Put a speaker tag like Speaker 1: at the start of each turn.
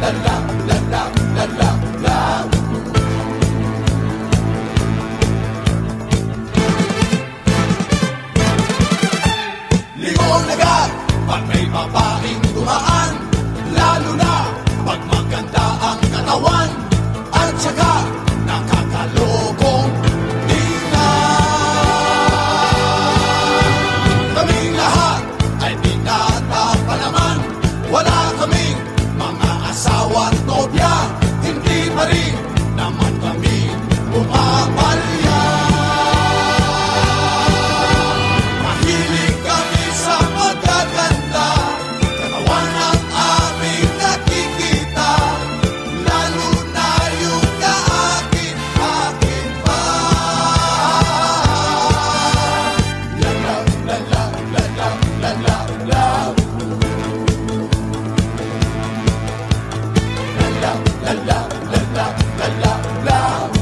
Speaker 1: la la la la la la la. Lingon agad pag may babaeng dumaan, lalo na pag maganda ang katawan at saka nakakalokong tingnan. Kaming lahat ay binata pa naman, wala kaming mga asawa at nobya, hindi pa rin naman kami pumapalya. Mahilig kami sa magaganda, katawan ang aming nakikita, lalo na yung kaakin-akin pa. La la la la la la la la la. La la la la la la la la.